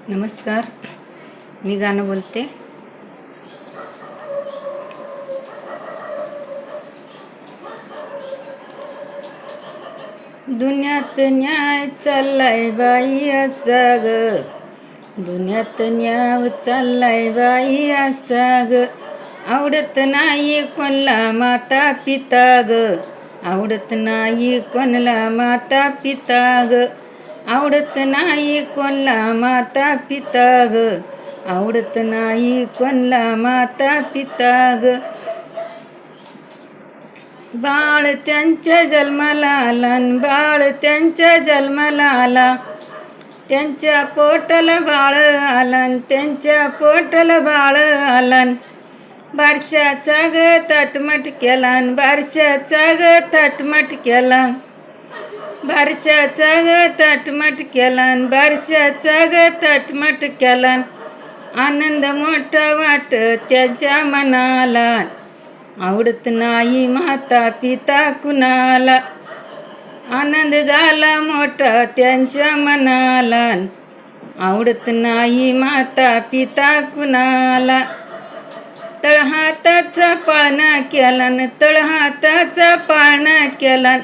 नमस्कार, मी गाणं बोलते. दुनियात न्याय चाललाय बाई असा ग, दुनियात न्याय चाललाय बाई असा ग. आवडत नाही कोणला माता पिता ग, आवडत नाही कोणला माता पिता ग. आवडत नाही कोणला माता पिता ग, आवडत नाही कोणला माता पिता ग. बाळ त्यांच्या जन्माला आला, बाळ त्यांच्या जन्माला आला, त्यांच्या पोटाला बाळ आला, त्यांच्या पोटाला बाळ आला. बारशाचा ग तटमट केला, बारशाचा ग तटमट केला, बारशाचा ग तटमट केला, बारशाचा ग तटमट केला. आनंद मोठा वाट त्याच्या मनाला, आवडत नाही माता पिता कुणाला. आनंद झाला मोठा त्यांच्या मनाला, आवडत नाही माता पिता कुणाला. तळहाताचा पाळणा केला, तळहाताचा पाळणा केला,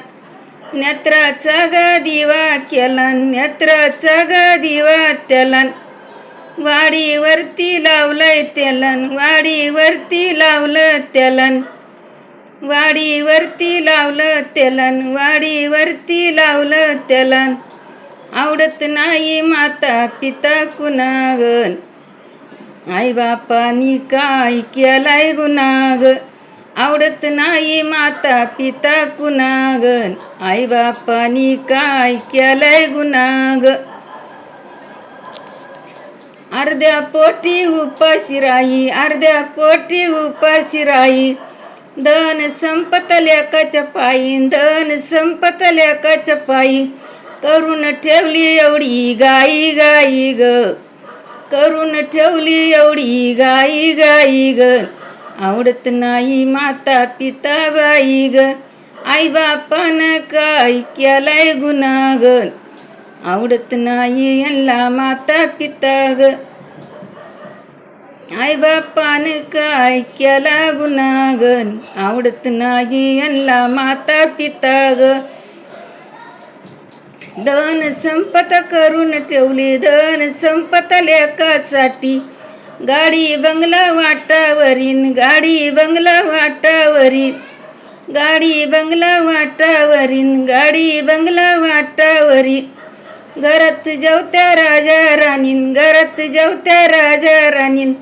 नेत्राचा ग दिवा केला, नेत्राचा ग दिवा त्याला. वाडीवरती लावलंय त्याला, वाडीवरती लावलं त्याला, वाडीवरती लावलं त्याला, वाडीवरती लावलं त्याला. आवडत नाही माता पिता कुणागन, आई बापानी काय केलाय गुन्हाग. आवडत नाही माता पिता कुणागन, आई बापानी काय केलाय गुन्हाग. अर्ध्या पोटी उपाशी राही, अर्ध्या पोटी उपाशी राही, धन संपत लेकाच्या पायी, धन संपत लेकाच्या पायी. करून ठेवली एवढी गाई गाई ग, करून ठेवली एवढी गाई गाई ग. आवडत नाही माता पिता बाई ग, आई बापानं काय केलाय गुन्हागन. आवडत नाही यांना माता पिता ग, आई बापानं काय केला गुन्हागन. आवडत नाही यांना माता पिता ग. धन संपत करून ठेवली, धन संपत लेकासाठी, गाडी बंगला वाटावरीन, गाडी बंगला वाटावरीन, गाडी बंगला वाटावरीन, गाडी बंगला वाटावरीन. घरात जेवत्या राजा राणीन, घरात जेवत्या राजा राणीन.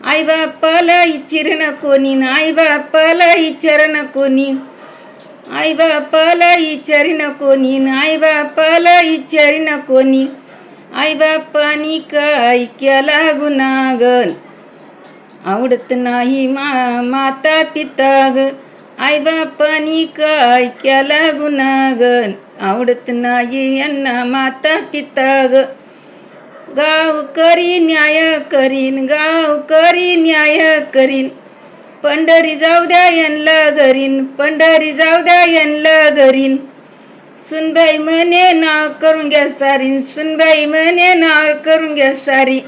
आई बापाला इचिरण कोणी, आई बापाला इचारण कोणी, आई बापाला इचारीन कोणी, आई बापाला इचारीन कोणी. आई बापानी काय केला गुन्हागन, आवडत नाही माता पिता ग, आई बापानी काय केला गुन्हागन. आवडत नाही यांना माता पिता ग. गाव करी न्याय करीन, गाव करी न्याय करीन, पंढरी जाऊ द्या यांना घरीन, पंढरी जाऊ द्या यांना घरीन. सुनबाई म्हणे नाव करून घ्या सारीन, सुनबाई म्हणे नाव करून घ्या सारी.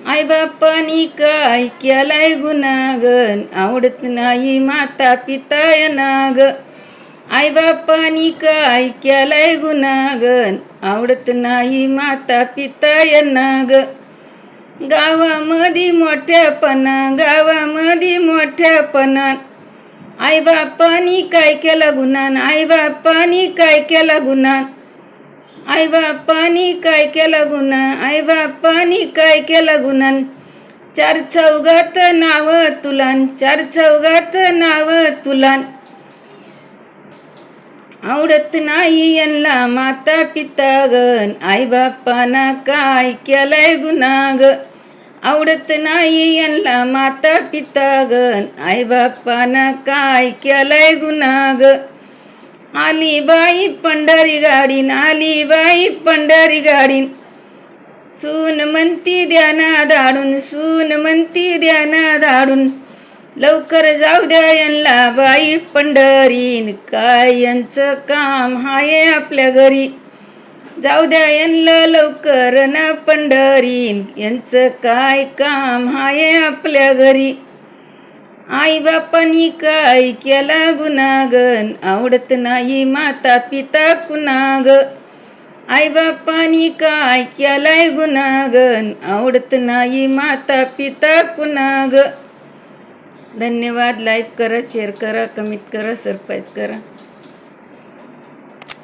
आई बापानी काय केलाय गुन्हागन, आवडत नाही माता पिता यांना ग. आई बापानी काय केलाय गुन्हागन, आवडत नाही माता पिता यांना ग. गावामध्ये मोठ्यापणा, गावामध्ये मोठ्यापणा, आई बापानी काय केला गुन्हा, आई बापानी काय केला गुन्हा, आई बापानी काय केला गुन्हा, आई बापानी काय केला गुन्हा. चार चौघात नाव तुलान, चार चौघात नाव तुलान. आवडत नाही यांना माता पिता गन, आई बापाना काय केलाय गुन्हाग. आवडत नाही यांना माता पिता गन, आई बापाना काय केलाय गुन्हाग. आली बाई पंढरी गाडीन, आली बाई पंढरी गाडीन, सून म्हणती द्याना धाडून, सून म्हणती द्याना धाडून. लवकर जाऊ द्या यांना बाई पंढरीन, काय यांचं काम हाय आपल्या घरी. जाऊ द्या यांना लवकर न पंढरीन, यांचं काय काम हाय आपल्या घरी. आई बापानी काय केला गुन्हागन, आवडत नाही माता पिता कुणाग. आई बापानी काय केलाय गुन्हागन, आवडत नाही माता पिता कुणाग. धन्यवाद. लाईक करा, शेअर करा, कमेंट करा, सबस्क्राईब करा.